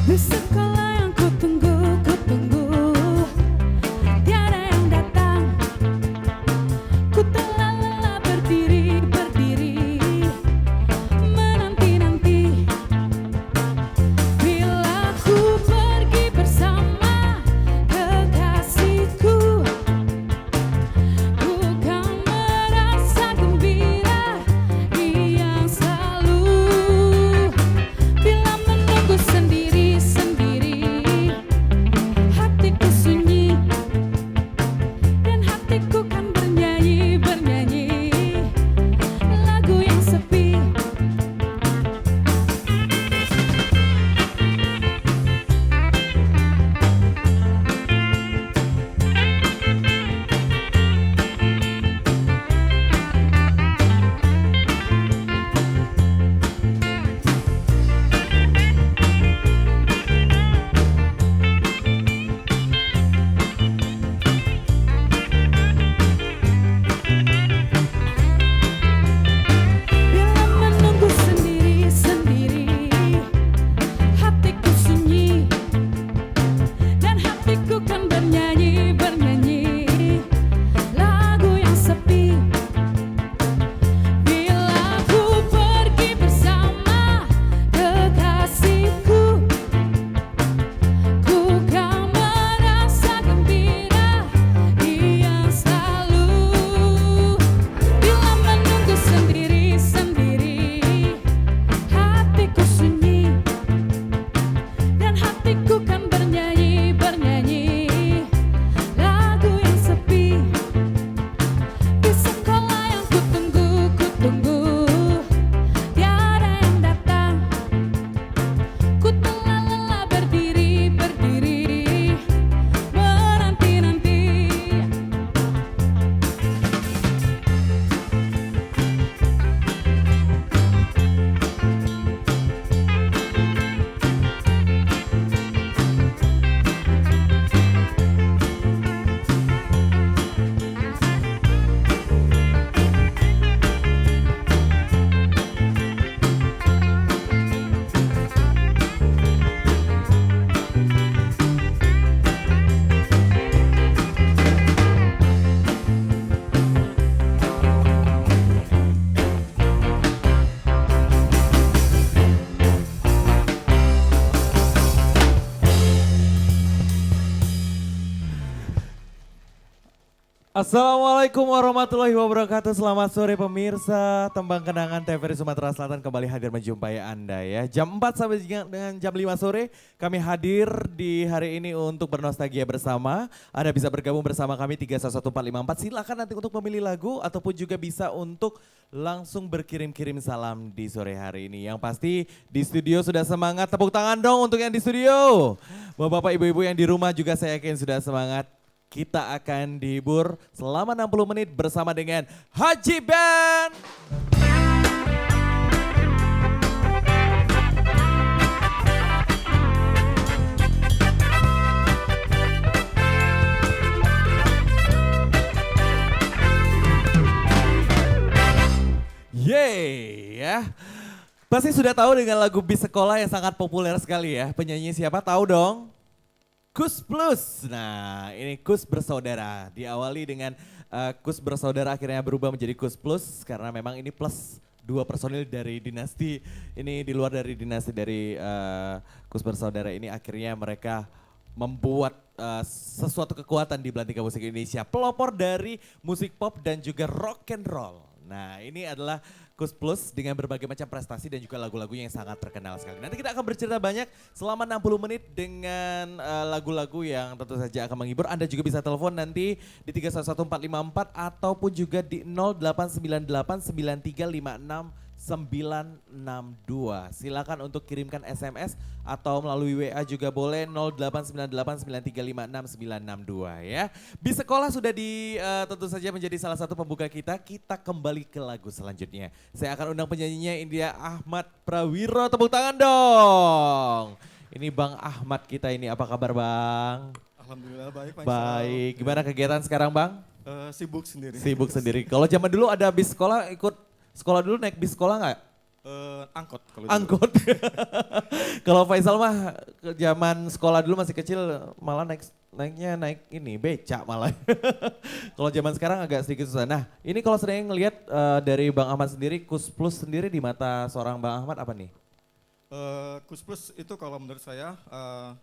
Di sekolah yang ku tunggu, tiada yang datang. Ku telah lelah berdiri, menanti-nanti. Bila ku pergi bersama kekasihku, ku kan merasa gembira yang selalu. Bila menunggu sendiri-sendiri, hatiku sunyi dan hatiku kan bernyanyi lagu yang sepi. Bila menunggu sendiri-sendiri, hatiku sunyi dan hatiku kan bernyanyi lagu yang sepi. Bila ku pergi bersama kekasihku, ku kan merasa gembira yang selalu. Bila menunggu sendiri-sendiri, hatiku sunyi dan hatiku kan bernyanyi lagu yang sepi. Di sekolah yang ku tunggu, tiada yang datang. Ku telah lelah berdiri, menanti-nanti. Assalamualaikum warahmatullahi wabarakatuh. Selamat sore pemirsa. Tembang Kenangan TVRI Sumatera Selatan kembali hadir menjumpai Anda ya. Jam 4 sampai dengan jam 5 sore kami hadir di hari ini untuk bernostalgia bersama. Anda bisa bergabung bersama kami 311454. Silakan nanti untuk memilih lagu ataupun juga bisa untuk langsung berkirim-kirim salam di sore hari ini. Yang pasti di studio sudah semangat. Tepuk tangan dong untuk yang di studio. Bapak-bapak, ibu-ibu yang di rumah juga saya yakin sudah semangat. Kita akan dihibur selama 60 menit bersama dengan Haji Band. Yeay ya. Pasti sudah tahu dengan lagu Bis Sekolah yang sangat populer sekali ya. Penyanyi siapa tahu dong? Kus Plus. Nah ini Kus Bersaudara. Diawali dengan Kus Bersaudara akhirnya berubah menjadi Kus Plus. Karena memang ini plus 2 personil dari dinasti. Ini di luar dari dinasti dari Kus Bersaudara ini akhirnya mereka membuat sesuatu kekuatan di belantika musik Indonesia. Pelopor dari musik pop dan juga rock and roll. Nah ini adalah Kus Plus dengan berbagai macam prestasi dan juga lagu-lagunya yang sangat terkenal sekali. Nanti kita akan bercerita banyak selama 60 menit dengan lagu-lagu yang tentu saja akan menghibur. Anda juga bisa telepon nanti di 311454 ataupun juga di 08989356 Silakan untuk kirimkan SMS atau melalui WA juga boleh 08989356 ya. Bis Sekolah sudah tentu saja menjadi salah satu pembuka kita. Kita kembali ke lagu selanjutnya. Saya akan undang penyanyinya India Ahmad Prawiro. Tepuk tangan dong. Ini Bang Ahmad kita ini, apa kabar Bang? Alhamdulillah baik Pak. Baik, gimana kegiatan sekarang Bang? Sibuk sendiri. Sibuk sendiri. Kalau zaman dulu ada bis sekolah, ikut sekolah dulu naik bis sekolah nggak? Angkot. Kalau Angkot. Kalau Faisal mah zaman sekolah dulu masih kecil malah naik ini becak malah. Kalau zaman sekarang agak sedikit susah. Nah ini kalau sering ngelihat dari Bang Ahmad sendiri, Kus Plus sendiri di mata seorang Bang Ahmad apa nih? Kus Plus itu kalau menurut saya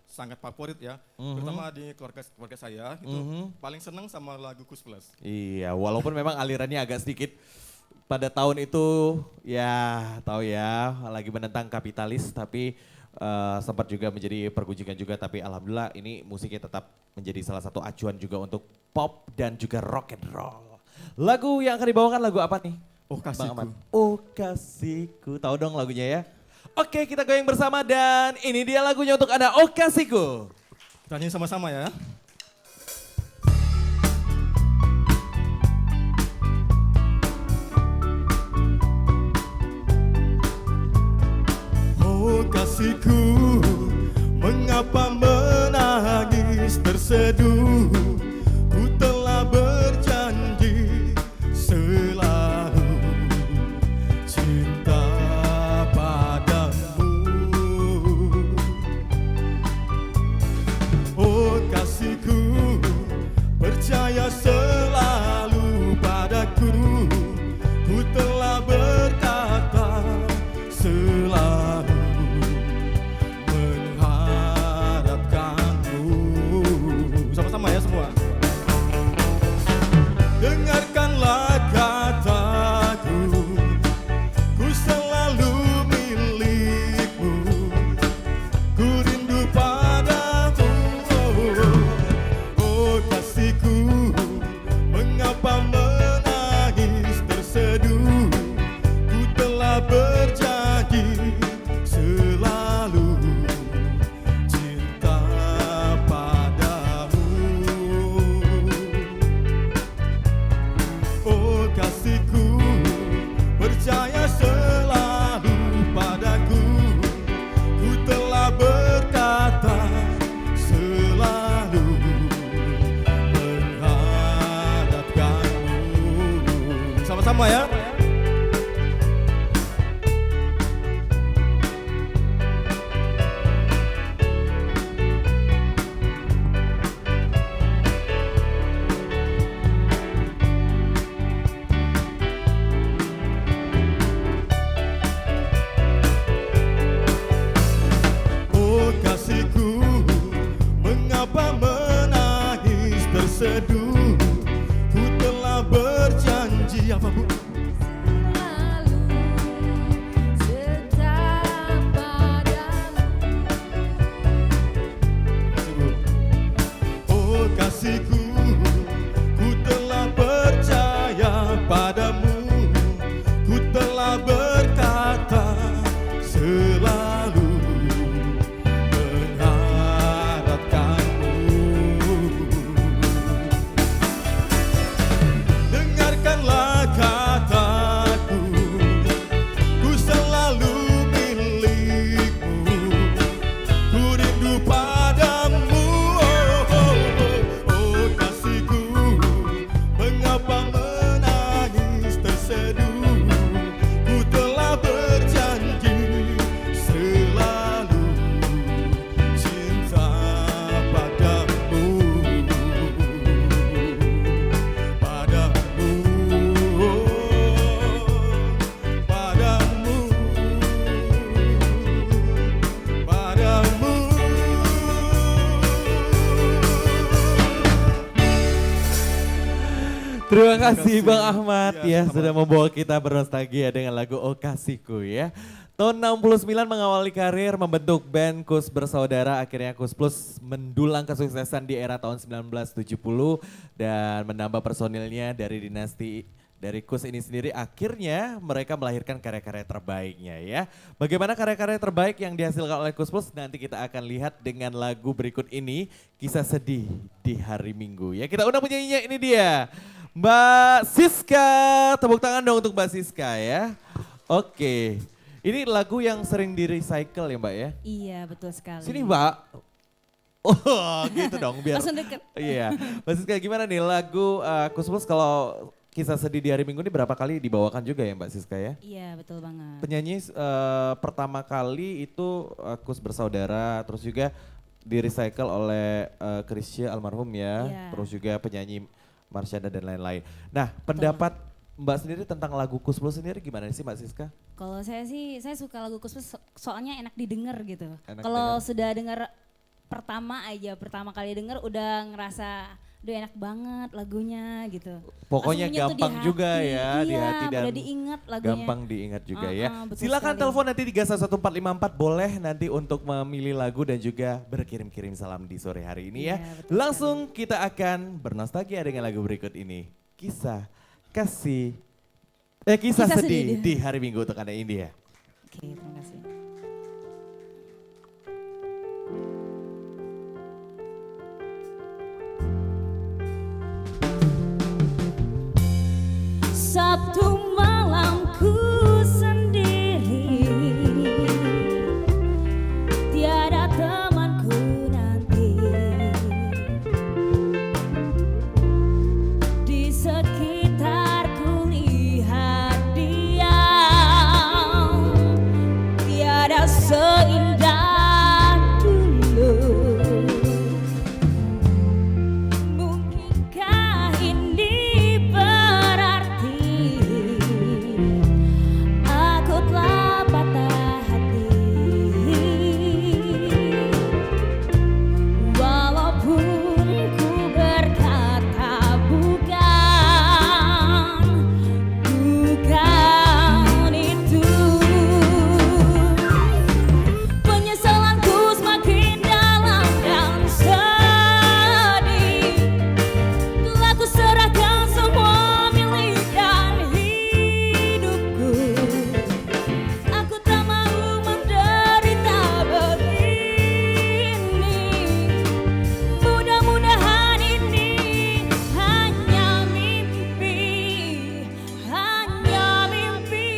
sangat favorit ya, terutama di keluarga saya itu paling senang sama lagu Kus Plus. Iya, walaupun memang alirannya agak sedikit pada tahun itu ya tahu ya lagi menentang kapitalis, tapi sempat juga menjadi pergunjingan juga, tapi alhamdulillah ini musiknya tetap menjadi salah satu acuan juga untuk pop dan juga rock and roll. Lagu yang akan dibawakan lagu apa nih? Oh Bang Ahmad? kasihku. Oh kasihku, tahu dong lagunya ya? Oke, kita goyang bersama dan ini dia lagunya untuk Anda, Oh Kasihku. Kita nyanyi sama-sama ya. Oh kasihku, mengapa menangis terseduh? Ku telah berjanji selalu cinta padamu. Oh kasihku, percaya selalu padaku. Ku telah berkata selalu mengharapkanmu. Sama-sama ya semua. Dengarkanlah kataku, ku selalu milikmu. Ku rindu padamu, oh kasihku. Mengapa menangis terseduh? Ku telah berjanji selalu cinta padamu. Oh kasihku, percaya selalu padaku. Ku telah berkata selalu menghadapkanmu. Sama-sama ya. Oh kasihku, mengapa menangis terseduh? Ku telah berjanji apa bu? Selalu setia padamu. Oh kasihku, ku telah percaya padamu. Ku telah berkata selalu mengharapkanmu. Dengarkanlah kataku, ku selalu milikmu. Ku rindu padamu, oh kasihku. Mengapa menangis terseduh? Ku telah berjanji selalu cinta padamu. Padamu, padamu, padamu. Terima kasih kasih. Bang Ahmad ya Ya, sama-sama. sudah membawa kita bernostalgia dengan lagu Oh Kasihku ya. Tahun 69 mengawali karir membentuk band Kus Bersaudara, akhirnya Kus Plus mendulang kesuksesan di era tahun 1970 dan menambah personilnya dari dinasti dari Kus ini sendiri, akhirnya mereka melahirkan karya-karya terbaiknya ya. Bagaimana karya-karya terbaik yang dihasilkan oleh Kus Plus nanti kita akan lihat dengan lagu berikut ini, Kisah Sedih di Hari Minggu ya. Kita undang penyanyinya, ini dia Mbak Siska, tepuk tangan dong untuk Mbak Siska ya. Oke, ini lagu yang sering di recycle ya Mbak ya. Iya betul sekali. Sini Mbak. Oh gitu dong biar. Langsung deket. Iya, Mbak Siska gimana nih lagu Kus Plus kalau Kisah Sedih di Hari Minggu ini berapa kali dibawakan juga ya Mbak Siska ya? Iya betul banget. Penyanyi pertama kali itu Kus Bersaudara, terus juga di recycle oleh Chrisye almarhum ya, Iya. terus juga penyanyi Marsyanda dan lain-lain. Nah pendapat Mbak sendiri tentang lagu Kus Plus sendiri gimana sih Mbak Siska? Kalau saya sih, saya suka lagu Kus Plus soalnya enak didengar gitu. Enak Kalau dengar. sudah dengar pertama kali denger udah ngerasa, duh enak banget lagunya gitu. Pokoknya Langsung menyentuh gampang di juga hati. ya di Iya, hati dan udah diingat lagunya. gampang diingat juga ya. Betul Silakan sekali. telepon nanti 311454 boleh nanti untuk memilih lagu dan juga berkirim-kirim salam di sore hari ini ya. Iya, betul Langsung kita akan bernostalgia dengan lagu berikut ini. Kisah Kisah sedih sedih. di hari Minggu untuk Anda India. Oke, terima kasih. Sabtu malamku sendiri, tiada temanku nanti. Di sekitarku lihat dia, tiada seindah dulu. Mungkinkah ini berarti aku telah patah hati? Walaupun ku berkata bukan itu. Penyesalanku semakin dalam dan sedih. Telah ku serahkan semua milik dan hidupku. Aku tak mau menderita begini. Mudah-mudahan ini hanya mimpi, hanya mimpi.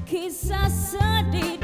Kisah sedih